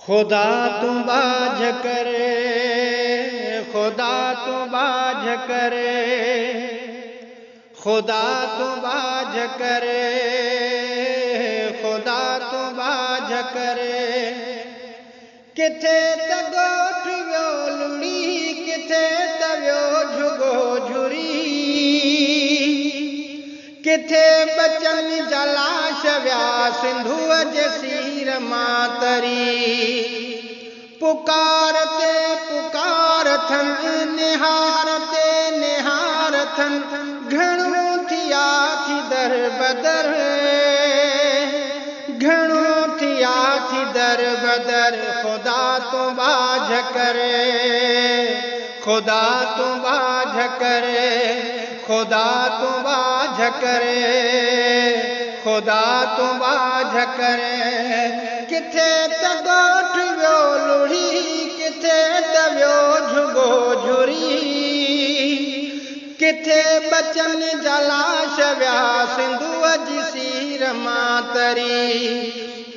खुदा तू बाझ करे, खुदा तू बाझ करे, खुदा तू बाझ करे, खुदा तू बाझ करे। किथे त गोठ वियो लुड़ी, किथे त वियो झुगो झुरी, किथे बचन जलाश विया सिंधुअ जे सीर मां तरी। पुकार ते पुकार थन, निहार ते निहार थन, घणो थिया थी दर बदर, घणो थिया थी दर बदर। खुदा तू बाझ करे, खुदा तू बाझ करे, खुदा तू बाझ करे, खुदा तू बाझ करे। किथे त गोठ वियो लुड़ी, किथे त वियो झुगो झुरी, किथे बचन जलाश विया सिंधुअ जी सीर मां तरी।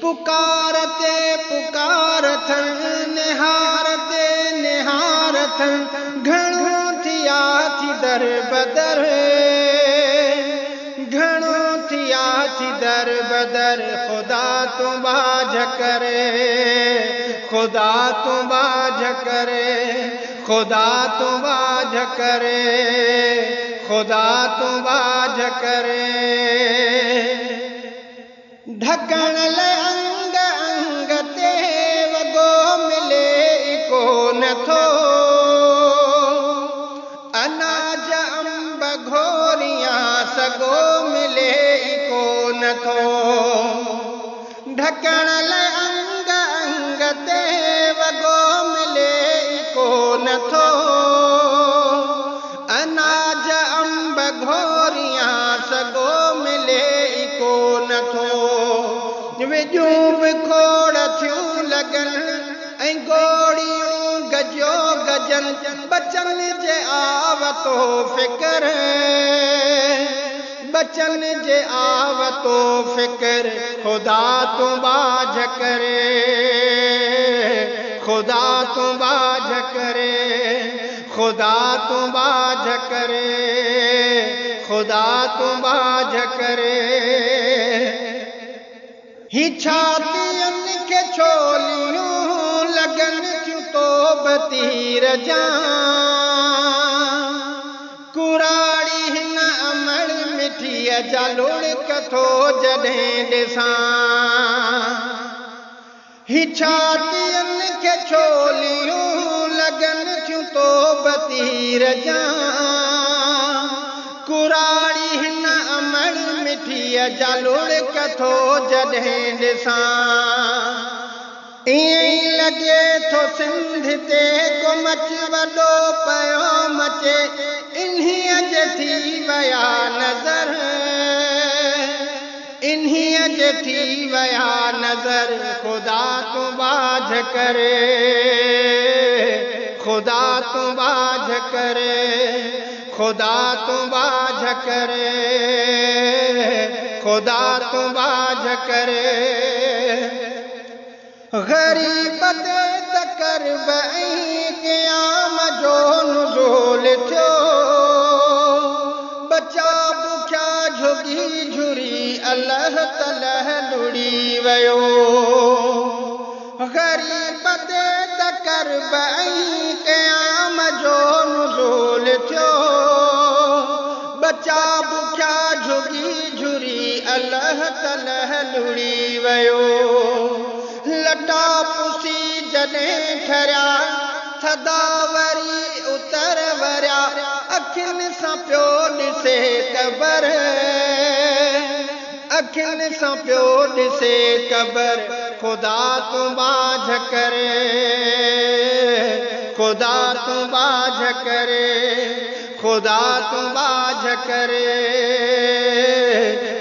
पुकार ते पुकार थन, निहार ते निहार थन, घणो थिया थी दर बदर, घणो थिया थी दर बदर। खुदा तू बाझ करे, खुदा तू बाझ करे, खुदा तू बाझ करे, खुदा तू बाझ करे। ढकण ले अंग अंग ते वगो मिले को नथो, अनाज अंब घोरियां सगो मिले को नथो। ढकण ले अंग अंग ते वगो मिले को नथो, अनाज अंब घोरियां सगो मिले को नथो। विजूं बि खोड़ थियूं लॻन ऐं गोड़ियूं गजो गजन, बचन जे आवतो फिकर, बचन जे आवतो फिकर। खुदा तू बाझ करे, खुदा तू बाझ करे, खुदा तू बाझ करे, खुदा तू बाझ करे। ही छातियन के छोलियूं लगन थियूं तोब तीर जा, कुराड़ी हिन अमड़ मिठीअ जा लुड़क थो जॾहिं ॾिसां। ही छातियन के छोलियूं लगन थियूं तोब तीर जा, कुराड़ी हिन अमड़ मिठीअ जा लुड़क थो जॾहिं ॾिसां। ईअं ई लॻे थो सिंध ते को मच वॾो पियो मचे, इन्हीअ जे थी विया नज़र, इन्हीअ जे थी विया नज़र। खुदा तू बाझ करे, खुदा तू बाझ करे, खुदा तू बाझ करे, खुदा तू बाझ करे। ग़रीब ते त करब ऐं क़याम जो नुज़ूल थियो, बचा बुख्या झुगी झुरी अल्लाह तलह लुड़ी वियो। ग़रीब ते त करब ऐं क़याम जो नुज़ूल थियो, बचा बुख्या झुगी झुरी अल्लाह तलह लुड़ी वियो। लटा पुसी जॾहिं ठरिया, थदा वरी उतर वरिया, अखियुनि सां पियो ॾिसे क़बर, अखियुनि सां पियो ॾिसे क़बर। खुदा तू बाझ करे, खुदा तू बाझ करे, खुदा तू बाझ करे,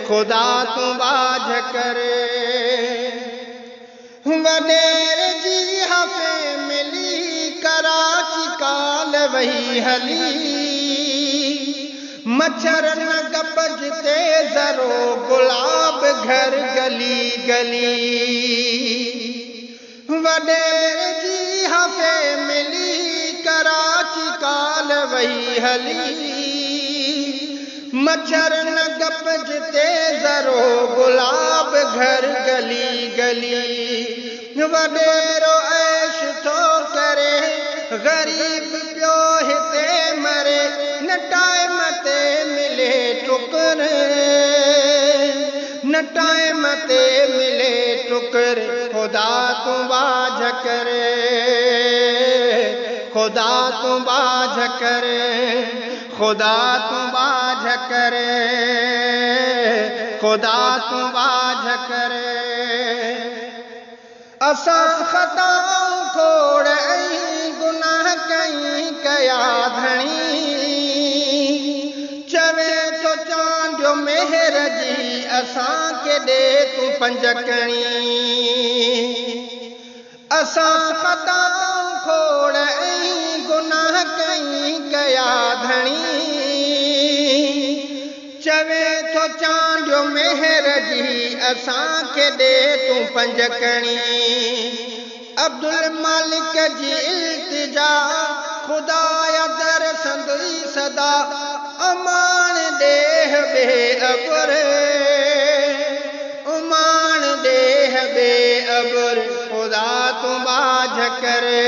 खुदा तू बाझ करे। वॾेर जी हफ़े मिली कराची काल वही हली, मच्छर न गपज ते ज़रो गुलाब घर गली गली। वडेर जी हफ़े मिली कराची काल वही हली मच्छर न गपजते ज़रो गुलाब घर गली गली वडेरो ऐश थो करे गरीब पियो हिते मरे न टाइम ते मिले टुकर न टाइम ते मिले टुकर खुदा तू बाझ करे खुदा तू बाझ करे खुदा तू बाझ करे खुदा तू बाझ करे असां ख़ताऊं खोड़ ऐं गुनाह कई कया धणी चवे तो चांडियो मेहर जी असां के दे तू पंजकणी असां ख़ताऊं खोड़ ऐं गुनाह कई कया धणी चवे तो चांडियो मेहर जी असां के दे तू पंजकणी अब्दुल मालिक जी इल्तिजा खुदाया दर संदुई सदा अमान देह बे अबर उमान देह बे अबर खुदा तू बाझ करे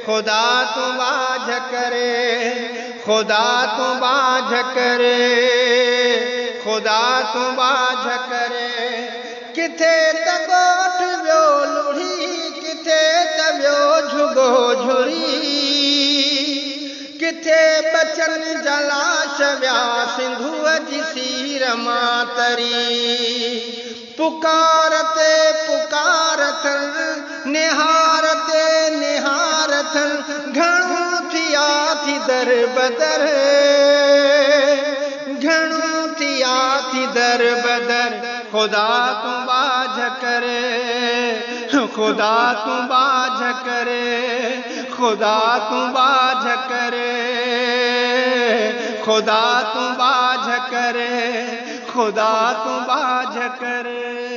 खुदा तू बाझ करे खुदा तू बाझ करे खुदा तू बाझ करे किथे त गोठ वियो लुढ़ी किथे त वियो झुगो झुरी किथे बचन जलाश विया सिंधुअ जी सीर मां तरी पुकारते पुकारथन निहारते निहारथन घणो थिया थी दर बदर घणो थिया थी दर बदर खुदा तू बाझ करे खुदा तू बाझ करे खुदा तू बाझ करे खुदा तू बाझ करे खुदा तू बाझ करे।